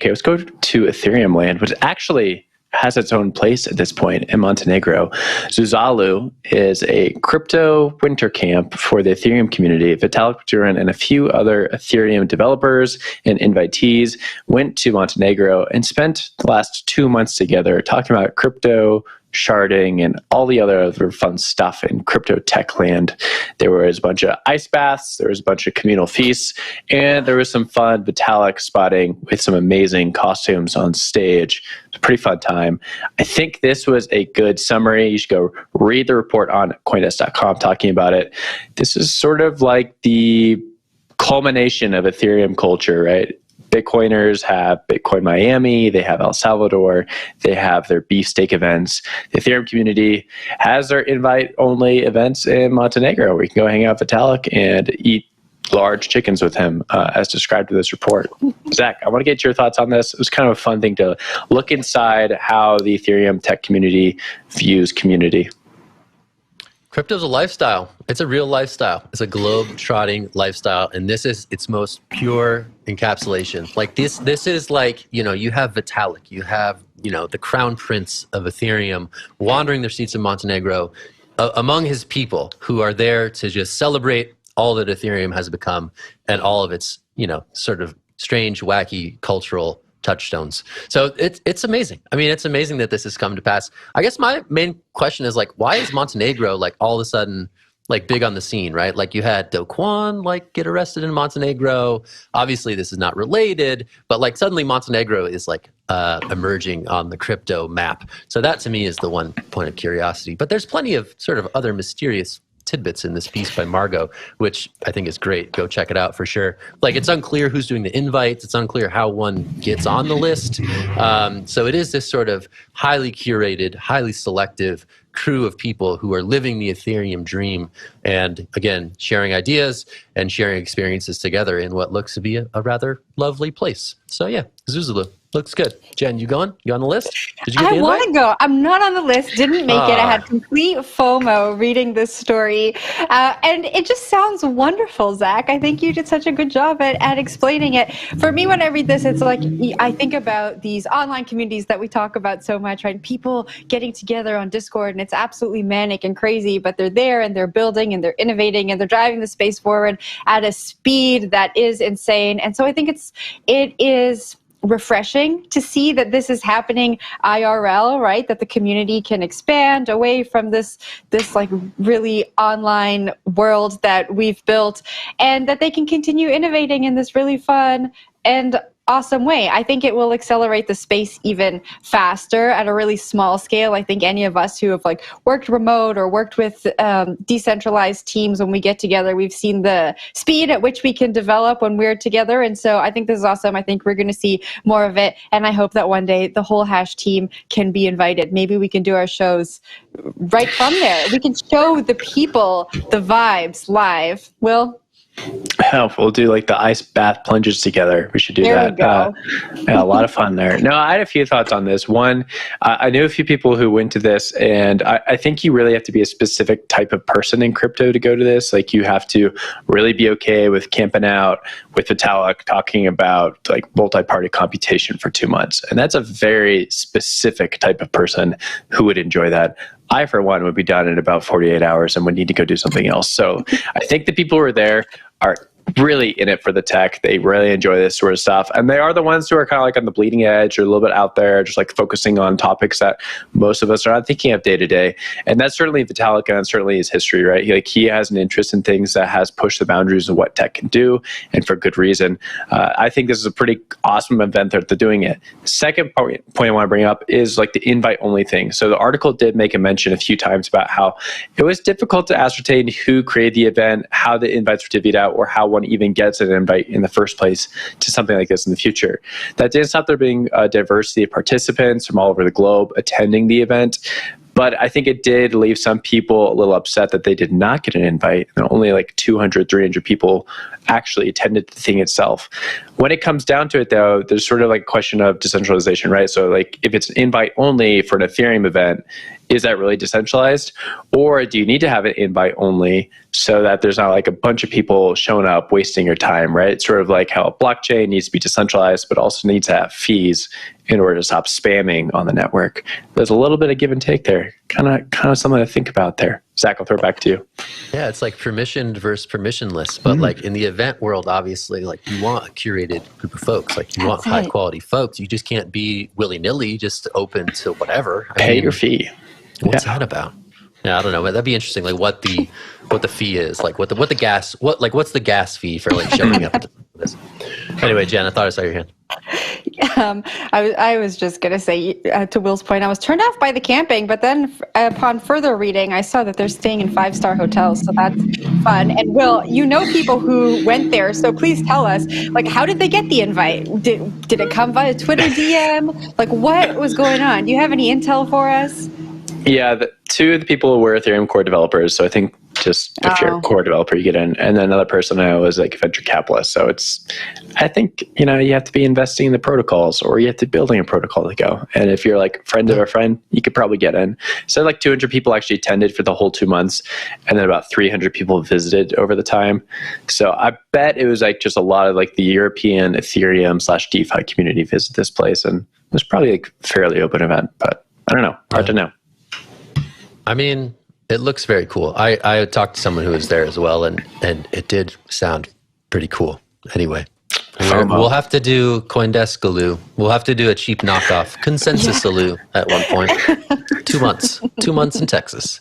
Okay, let's go to Ethereum land, which actually has its own place at this point in Montenegro. Zuzalu is a crypto winter camp for the Ethereum community. Vitalik Buterin and a few other Ethereum developers and invitees went to Montenegro and spent the last 2 months together talking about crypto, sharding, and all the other fun stuff in crypto tech land. There was a bunch of ice baths, there was a bunch of communal feasts, and there was some fun Vitalik spotting with some amazing costumes on stage. It was a pretty fun time. I think this was a good summary. You should go read the report on CoinDesk.com talking about it. This is sort of like the culmination of Ethereum culture, right? Bitcoiners have Bitcoin Miami, they have El Salvador, they have their beefsteak events. The Ethereum community has their invite-only events in Montenegro where you can go hang out with Vitalik and eat large chickens with him, as described in this report. Zach, I want to get your thoughts on this. It was kind of a fun thing to look inside how the Ethereum tech community views community. Crypto's a lifestyle. It's a real lifestyle. It's a globe-trotting lifestyle, and this is its most pure encapsulation. Like this is like, you have Vitalik, you have, the crown prince of Ethereum wandering the streets of Montenegro among his people who are there to just celebrate all that Ethereum has become and all of its, sort of strange, wacky cultural touchstones. So it's amazing. I mean, it's amazing that this has come to pass. I guess my main question is like, why is Montenegro like all of a sudden like big on the scene, right? Like you had Do Kwon like get arrested in Montenegro. Obviously this is not related, but like suddenly Montenegro is like emerging on the crypto map. So that to me is the one point of curiosity. But there's plenty of sort of other mysterious tidbits in this piece by Margot, which I think is great. Go check it out for sure. Like it's unclear who's doing the invites. It's unclear how one gets on the list. So it is this sort of highly curated, highly selective crew of people who are living the Ethereum dream and again, sharing ideas and sharing experiences together in what looks to be a rather lovely place. So yeah, Zuzalu. Looks good. Jen, you going? You on the list? Did you get the invite? I want to go. I'm not on the list. Didn't make it. I had complete FOMO reading this story. And it just sounds wonderful, Zach. I think you did such a good job at explaining it. For me, when I read this, it's like I think about these online communities that we talk about so much, right? People getting together on Discord, and it's absolutely manic and crazy, but they're there and they're building and they're innovating and they're driving the space forward at a speed that is insane. And so I think it is refreshing to see that this is happening IRL, right? That the community can expand away from this like really online world that we've built, and that they can continue innovating in this really fun and awesome way. I think it will accelerate the space even faster at a really small scale. I think any of us who have like worked remote or worked with decentralized teams, when we get together, we've seen the speed at which we can develop when we're together. And so I think this is awesome. I think we're going to see more of it. And I hope that one day the whole Hash team can be invited. Maybe we can do our shows right from there. We can show the people the vibes live. Will? Yeah, we'll do like the ice bath plunges together. We should do there that. Yeah, a lot of fun there. No, I had a few thoughts on this. One, I knew a few people who went to this, and I think you really have to be a specific type of person in crypto to go to this. Like you have to really be okay with camping out with Vitalik talking about like multi-party computation for 2 months. And that's a very specific type of person who would enjoy that. I, for one, would be done in about 48 hours and would need to go do something else. So I think the people who are there are really in it for the tech. They really enjoy this sort of stuff. And they are the ones who are kind of like on the bleeding edge or a little bit out there, just like focusing on topics that most of us are not thinking of day to day. And that's certainly Vitalik and certainly his history, right? He has an interest in things that has pushed the boundaries of what tech can do, and for good reason. I think this is a pretty awesome event that they're doing it. Second point I want to bring up is like the invite only thing. So the article did make a mention a few times about how it was difficult to ascertain who created the event, how the invites were divvied out, or how one even gets an invite in the first place to something like this in the future. That didn't stop there being a diversity of participants from all over the globe attending the event. But I think it did leave some people a little upset that they did not get an invite, and only like 200, 300 people actually attended the thing itself. When it comes down to it, though, there's sort of like a question of decentralization, right? So like if it's an invite only for an Ethereum event, is that really decentralized? Or do you need to have it invite only so that there's not like a bunch of people showing up wasting your time, right? It's sort of like how a blockchain needs to be decentralized, but also needs to have fees in order to stop spamming on the network. There's a little bit of give and take there. Kind of something to think about there. Zach, I'll throw it back to you. Yeah, it's like permissioned versus permissionless. But like in the event world, obviously, like you want a curated group of folks. Like you want high quality folks. You just can't be willy-nilly just open to whatever. Pay your fee. What's that about? Yeah, I don't know. That'd be interesting. Like what the fee is. Like what's the gas fee for like showing up at this? Anyway, Jen, I thought I saw your hand. I was just going to say, to Will's point, I was turned off by the camping, but then upon further reading, I saw that they're staying in 5-star hotels, so that's fun. And Will, you know people who went there, so please tell us, like, how did they get the invite? Did it come via Twitter DM? Like, what was going on? Do you have any intel for us? Yeah, two of the people were Ethereum core developers, so I think just if you're a core developer, you get in. And then another person I know is like a venture capitalist. So I think, you have to be investing in the protocols, or you have to be building a protocol to go. And if you're like friend of a friend, you could probably get in. So like 200 people actually attended for the whole 2 months. And then about 300 people visited over the time. So I bet it was like just a lot of like the European Ethereum / DeFi community visit this place. And it was probably like a fairly open event, but I don't know. Hard to know. I mean, it looks very cool. I talked to someone who was there as well, and it did sound pretty cool. Anyway, we'll have to do CoinDesk Aloo. We'll have to do a cheap knockoff Consensus Aloo at one point. 2 months. 2 months in Texas.